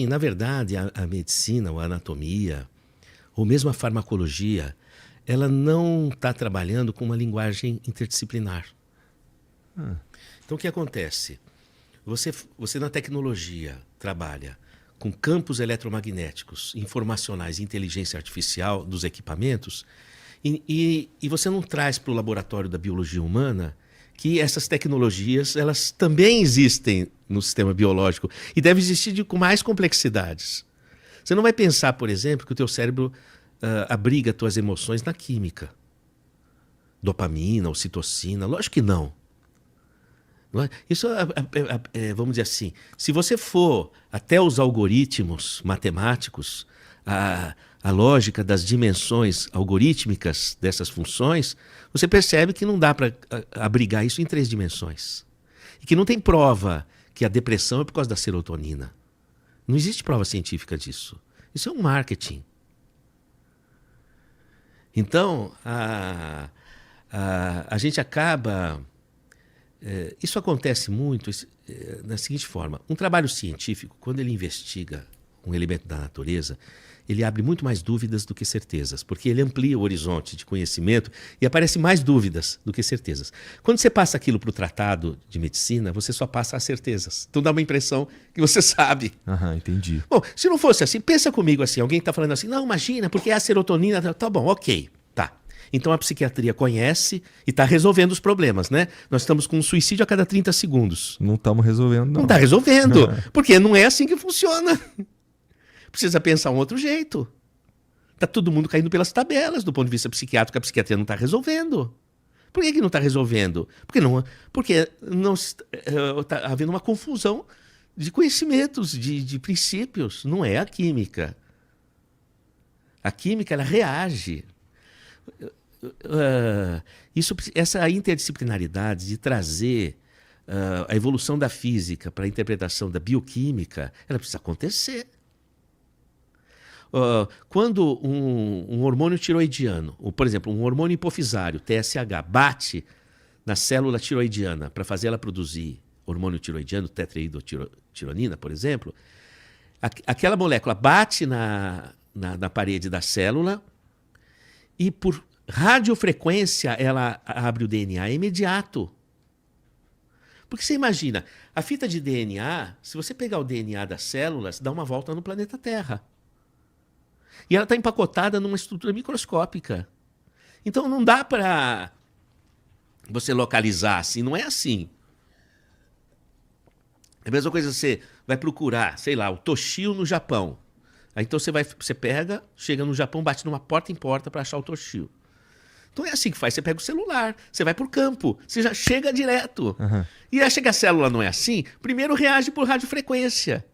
E, na verdade, a medicina, ou a anatomia, ou mesmo a farmacologia, ela não está trabalhando com uma linguagem interdisciplinar. Então, o que acontece? Você na tecnologia trabalha com campos eletromagnéticos, informacionais e inteligência artificial dos equipamentos, e você não traz para o laboratório da biologia humana que essas tecnologias elas também existem no sistema biológico e devem existir com mais complexidades. Você não vai pensar, por exemplo, que o teu cérebro abriga tuas emoções na química. Dopamina, ocitocina, lógico que não. Isso, vamos dizer assim, se você for até os algoritmos matemáticos, a lógica das dimensões algorítmicas dessas funções, você percebe que não dá para abrigar isso em 3 dimensões. E que não tem prova que a depressão é por causa da serotonina. Não existe prova científica disso. Isso é um marketing. Então, a gente acaba... isso acontece muito da seguinte forma. Um trabalho científico, quando ele investiga um elemento da natureza, ele abre muito mais dúvidas do que certezas, porque ele amplia o horizonte de conhecimento e aparece mais dúvidas do que certezas. Quando você passa aquilo para o tratado de medicina, você só passa as certezas. Então dá uma impressão que você sabe. Entendi. Bom, se não fosse assim, pensa comigo assim, alguém está falando assim, não, imagina, porque é a serotonina, tá bom, ok, tá. Então a psiquiatria conhece e está resolvendo os problemas, né? Nós estamos com um suicídio a cada 30 segundos. Não estamos resolvendo, não. Não está resolvendo, porque não é assim que funciona. Precisa pensar um outro jeito. Está todo mundo caindo pelas tabelas do ponto de vista psiquiátrico, que a psiquiatria não está resolvendo. Por que não está resolvendo? Porque não está havendo uma confusão de conhecimentos, de princípios. Não é a química. A química, ela reage. Essa interdisciplinaridade de trazer a evolução da física para a interpretação da bioquímica, ela precisa acontecer. Quando um hormônio tiroidiano, ou, por exemplo, um hormônio hipofisário, TSH, bate na célula tiroidiana para fazer ela produzir hormônio tiroidiano, tetrahidrotironina, por exemplo, aquela molécula bate na parede da célula e por radiofrequência ela abre o DNA, é imediato. Porque você imagina, a fita de DNA, se você pegar o DNA das células, dá uma volta no planeta Terra. E ela está empacotada numa estrutura microscópica. Então não dá para você localizar assim, não é assim. É a mesma coisa, você vai procurar, sei lá, o Toshio no Japão. Aí então você pega, chega no Japão, bate numa porta em porta para achar o Toshio. Então é assim que faz, você pega o celular, você vai por campo, você já chega direto. E acha que a célula não é assim? Primeiro reage por radiofrequência.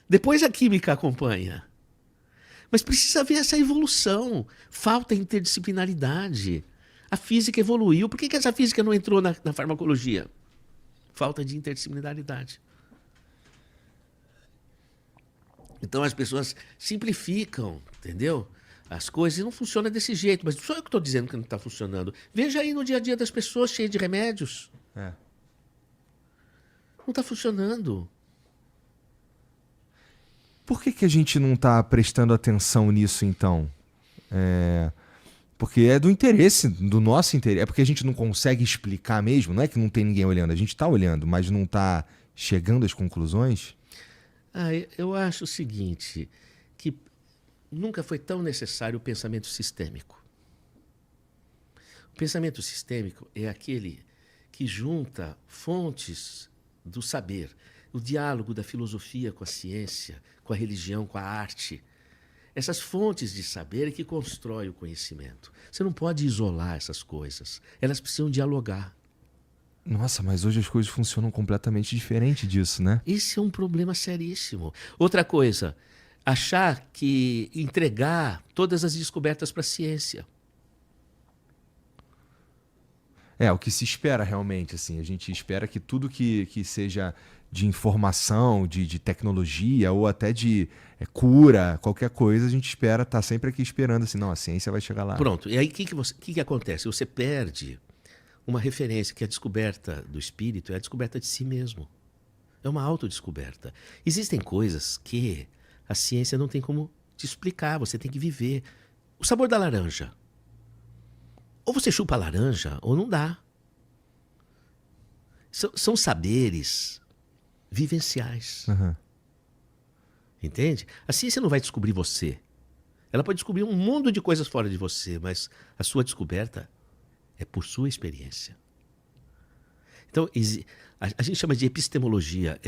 Depois a química acompanha. Mas precisa haver essa evolução. Falta interdisciplinaridade. A física evoluiu. Por que essa física não entrou na farmacologia? Falta de interdisciplinaridade. Então as pessoas simplificam, entendeu? As coisas não funcionam desse jeito. Mas não sou eu que estou dizendo que não está funcionando. Veja aí no dia a dia das pessoas cheias de remédios. Não está funcionando. Por que a gente não está prestando atenção nisso, então? Porque é do interesse, do nosso interesse. É porque a gente não consegue explicar mesmo? Não é que não tem ninguém olhando. A gente está olhando, mas não está chegando às conclusões? Eu acho o seguinte, que nunca foi tão necessário o pensamento sistêmico. O pensamento sistêmico é aquele que junta fontes do saber, o diálogo da filosofia com a ciência, com a religião, com a arte. Essas fontes de saber é que constrói o conhecimento. Você não pode isolar essas coisas. Elas precisam dialogar. Nossa, mas hoje as coisas funcionam completamente diferente disso, né? Esse é um problema seríssimo. Outra coisa, achar que entregar todas as descobertas para a ciência. O que se espera realmente, assim. A gente espera que tudo que seja de informação, de tecnologia ou até de cura, qualquer coisa, a gente espera, tá sempre aqui esperando assim, não, a ciência vai chegar lá. Pronto, e aí o que acontece? Você perde uma referência, que a descoberta do espírito é a descoberta de si mesmo. É uma autodescoberta. Existem coisas que a ciência não tem como te explicar, você tem que viver. O sabor da laranja. Ou você chupa a laranja, ou não dá. São saberes vivenciais. Uhum. Entende? A ciência não vai descobrir você. Ela pode descobrir um mundo de coisas fora de você, mas a sua descoberta é por sua experiência. Então, a gente chama de epistemologia,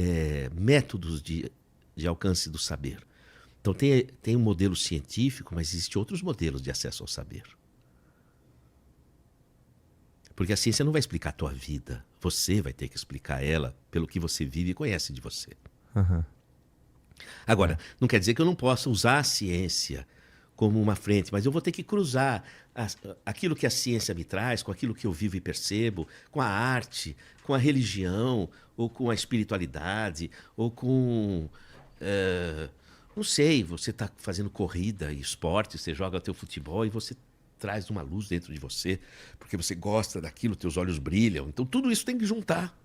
métodos de alcance do saber. Então, tem um modelo científico, mas existem outros modelos de acesso ao saber. Porque a ciência não vai explicar a tua vida. Você vai ter que explicar ela pelo que você vive e conhece de você. Uhum. Agora, não quer dizer que eu não possa usar a ciência como uma frente, mas eu vou ter que cruzar aquilo que a ciência me traz com aquilo que eu vivo e percebo, com a arte, com a religião, ou com a espiritualidade, ou com... não sei, você está fazendo corrida e esporte, você joga o teu futebol e você traz uma luz dentro de você, porque você gosta daquilo, teus olhos brilham. Então tudo isso tem que juntar.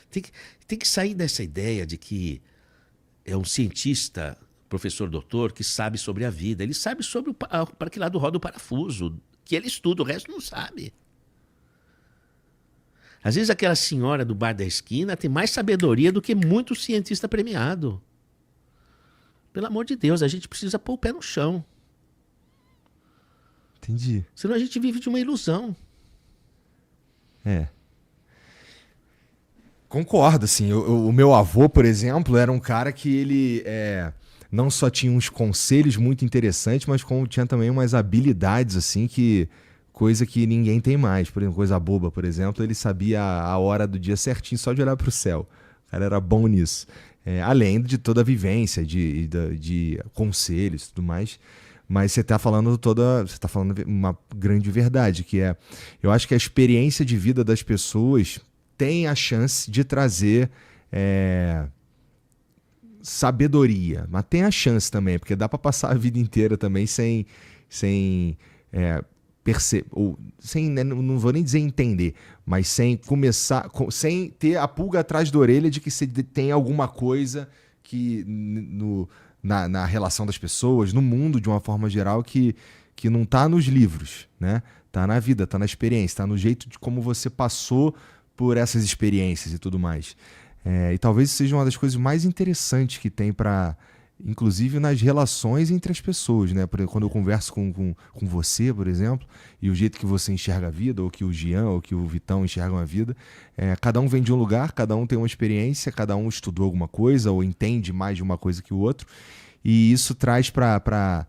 Tem que sair dessa ideia de que é um cientista, professor doutor, que sabe sobre a vida. Ele sabe sobre para que lado roda o parafuso, que ele estuda, o resto não sabe. Às vezes aquela senhora do bar da esquina tem mais sabedoria do que muito cientista premiado. Pelo amor de Deus, a gente precisa pôr o pé no chão. Entendi. Senão a gente vive de uma ilusão. Concordo, assim. O meu avô, por exemplo, era um cara que ele não só tinha uns conselhos muito interessantes, mas como tinha também umas habilidades, assim, coisa que ninguém tem mais. Por exemplo, coisa boba, por exemplo, ele sabia a hora do dia certinho só de olhar para o céu. O cara era bom nisso. Além de toda a vivência, de conselhos e tudo mais. Mas você está falando uma grande verdade, que eu acho que a experiência de vida das pessoas tem a chance de trazer sabedoria, mas tem a chance também, porque dá para passar a vida inteira também sem perceber, ou sem, né, não vou nem dizer entender, mas sem ter a pulga atrás da orelha de que você tem alguma coisa que na relação das pessoas, no mundo de uma forma geral, que não está nos livros, né? Está na vida, está na experiência, está no jeito de como você passou por essas experiências e tudo mais. E talvez seja uma das coisas mais interessantes que tem inclusive nas relações entre as pessoas, né? Quando eu converso com você, por exemplo, e o jeito que você enxerga a vida, ou que o Jean, ou que o Vitão enxergam a vida, cada um vem de um lugar, cada um tem uma experiência, cada um estudou alguma coisa, ou entende mais de uma coisa que o outro, e isso traz para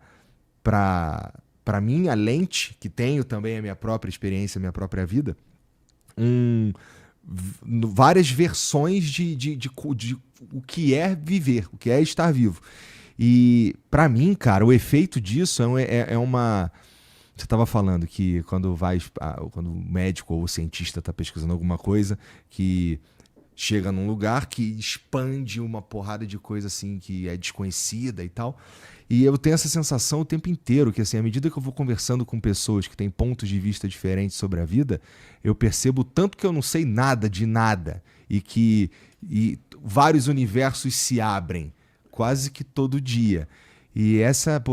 mim a lente, que tenho também a minha própria experiência, a minha própria vida, várias versões de o que é viver, o que é estar vivo. E para mim, cara, o efeito disso é uma... Você estava falando que quando o médico ou o cientista está pesquisando alguma coisa, que chega num lugar que expande uma porrada de coisa assim que é desconhecida e tal. E eu tenho essa sensação o tempo inteiro, que assim, à medida que eu vou conversando com pessoas que têm pontos de vista diferentes sobre a vida, eu percebo tanto que eu não sei nada de nada e vários universos se abrem quase que todo dia. E essa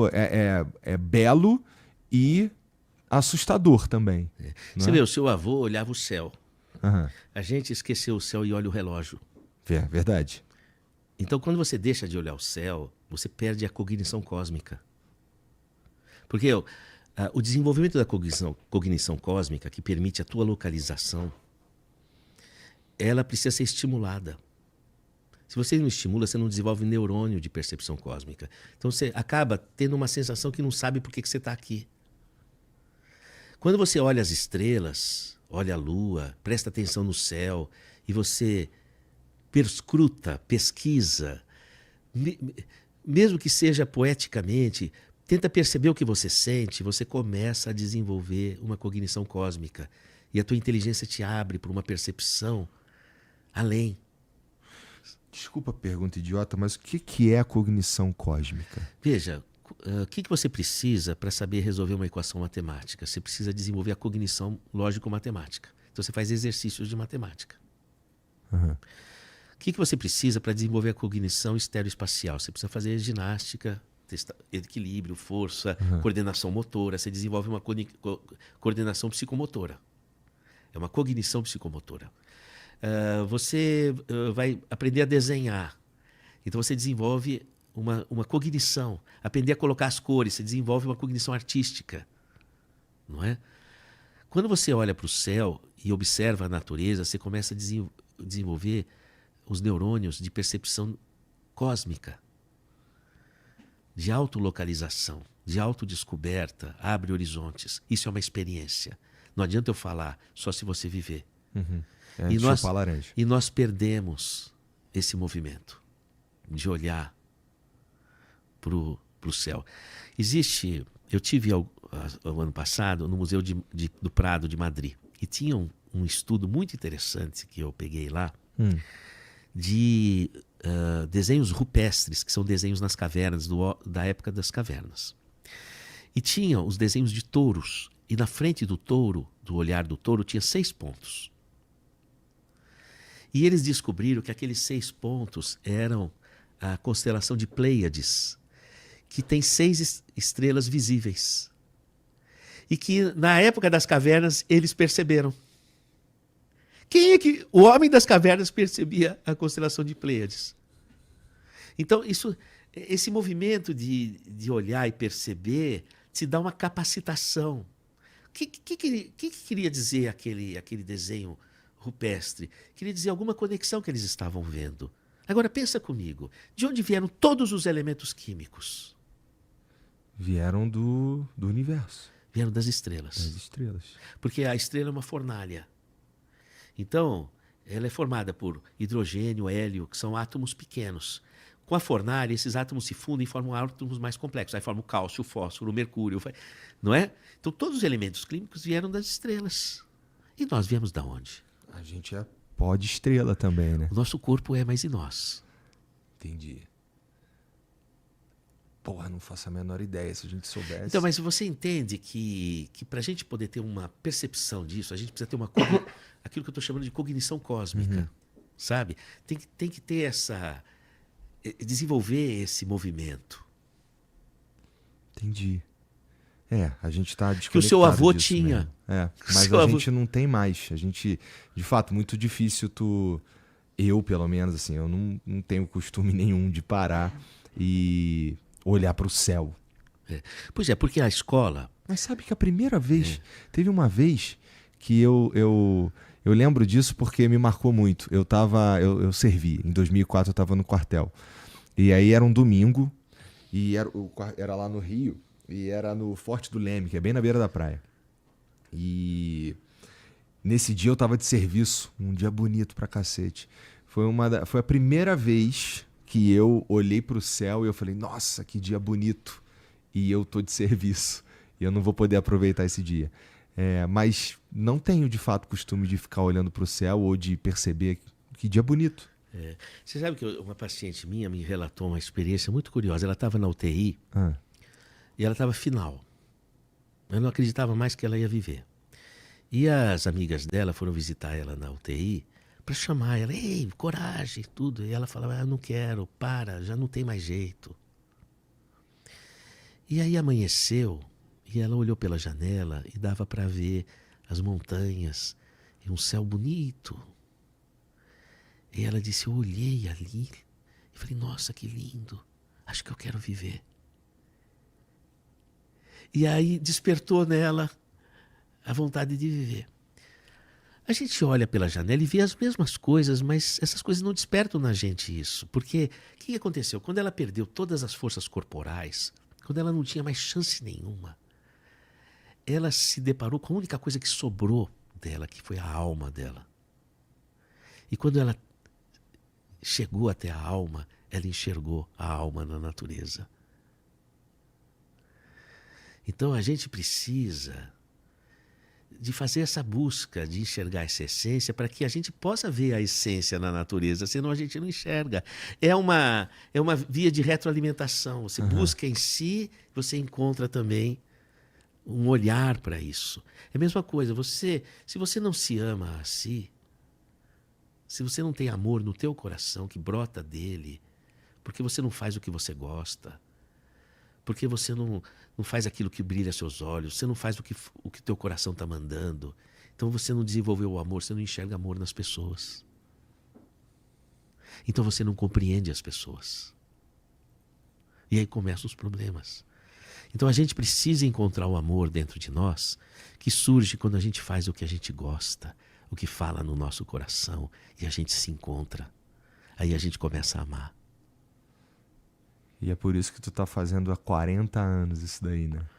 é belo e assustador também. Você vê, o seu avô olhava o céu. Uhum. A gente esqueceu o céu e olha o relógio. Verdade. Então, quando você deixa de olhar o céu, você perde a cognição cósmica. Porque o desenvolvimento da cognição cósmica, que permite a tua localização, ela precisa ser estimulada. Se você não estimula, você não desenvolve neurônio de percepção cósmica. Então, você acaba tendo uma sensação que não sabe por que você está aqui. Quando você olha as estrelas, olha a lua, presta atenção no céu, e você perscruta, pesquisa, mesmo que seja poeticamente, tenta perceber o que você sente, você começa a desenvolver uma cognição cósmica. E a tua inteligência te abre para uma percepção além. Desculpa a pergunta idiota, mas o que é a cognição cósmica? Veja, o que você precisa para saber resolver uma equação matemática? Você precisa desenvolver a cognição lógico-matemática. Então você faz exercícios de matemática. Uhum. O que você precisa para desenvolver a cognição estereoespacial? Você precisa fazer ginástica, equilíbrio, força, coordenação motora. Você desenvolve uma coordenação psicomotora. É uma cognição psicomotora. Você vai aprender a desenhar. Então você desenvolve uma cognição. Aprender a colocar as cores. Você desenvolve uma cognição artística. Não é? Quando você olha para o céu e observa a natureza, você começa a desenvolver os neurônios de percepção cósmica, de autolocalização, de autodescoberta, abre horizontes. Isso é uma experiência. Não adianta eu falar, só se você viver. Uhum. E nós perdemos esse movimento de olhar para o céu. Eu tive o ano passado no Museu do Prado de Madrid e tinha um estudo muito interessante que eu peguei lá de desenhos rupestres, que são desenhos nas cavernas, da época das cavernas. E tinha os desenhos de touros, e na frente do touro, do olhar do touro, tinha 6 pontos. E eles descobriram que aqueles 6 pontos eram a constelação de Pleiades, que tem 6 estrelas visíveis. E que na época das cavernas eles perceberam. Quem é que o homem das cavernas percebia a constelação de Pleiades? Então, esse movimento de olhar e perceber te dá uma capacitação. O que queria dizer aquele desenho rupestre? Queria dizer alguma conexão que eles estavam vendo. Agora, pensa comigo. De onde vieram todos os elementos químicos? Vieram do universo. Vieram das estrelas. Das estrelas. Porque a estrela é uma fornalha. Então, ela é formada por hidrogênio, hélio, que são átomos pequenos. Com a fornalha, esses átomos se fundem e formam átomos mais complexos. Aí formam o cálcio, o fósforo, o mercúrio, não é? Então, todos os elementos químicos vieram das estrelas. E nós viemos de onde? A gente é pó de estrela também, né? O nosso corpo é, mas e nós? Entendi. Porra, não faço a menor ideia se a gente soubesse. Então, mas você entende que para a gente poder ter uma percepção disso, a gente precisa ter aquilo que eu estou chamando de cognição cósmica, sabe? Tem que ter desenvolver esse movimento. Entendi. A gente está desconectado que o seu avô disso tinha. mesmo. Mas a gente não tem mais. A gente, de fato, muito difícil eu, pelo menos, assim, eu não tenho costume nenhum de parar e olhar para o céu. Pois é, porque a escola... Mas sabe que a primeira vez... Teve uma vez que eu lembro disso porque me marcou muito. Eu servi. Em 2004 eu estava no quartel. E aí era um domingo e era lá no Rio e era no Forte do Leme, que é bem na beira da praia. E nesse dia eu estava de serviço. Um dia bonito pra cacete. Foi a primeira vez que eu olhei para o céu e eu falei, nossa, que dia bonito. E eu tô de serviço. E eu não vou poder aproveitar esse dia. Mas não tenho, de fato, costume de ficar olhando para o céu ou de perceber que dia bonito. Você sabe que uma paciente minha me relatou uma experiência muito curiosa. Ela estava na UTI e ela estava final. Eu não acreditava mais que ela ia viver. E as amigas dela foram visitar ela na UTI para chamar ela, ei, coragem, tudo. E ela falava, não quero, já não tem mais jeito. E aí amanheceu e ela olhou pela janela e dava para ver as montanhas e um céu bonito. E ela disse, eu olhei ali e falei, nossa, que lindo, acho que eu quero viver. E aí despertou nela a vontade de viver. A gente olha pela janela e vê as mesmas coisas, mas essas coisas não despertam na gente isso. Porque o que aconteceu? Quando ela perdeu todas as forças corporais, quando ela não tinha mais chance nenhuma, ela se deparou com a única coisa que sobrou dela, que foi a alma dela. E quando ela chegou até a alma, ela enxergou a alma na natureza. Então a gente precisa de fazer essa busca, de enxergar essa essência, para que a gente possa ver a essência na natureza, senão a gente não enxerga. É uma via de retroalimentação. Você busca em si, você encontra também um olhar para isso. É a mesma coisa, se você não se ama a si, se você não tem amor no teu coração que brota dele, porque você não faz o que você gosta, porque você não faz aquilo que brilha seus olhos, você não faz o que teu coração está mandando, então você não desenvolveu o amor, você não enxerga amor nas pessoas. Então você não compreende as pessoas. E aí começam os problemas. Então a gente precisa encontrar o amor dentro de nós, que surge quando a gente faz o que a gente gosta, o que fala no nosso coração, e a gente se encontra. Aí a gente começa a amar. E é por isso que tu tá fazendo há 40 anos isso daí, né?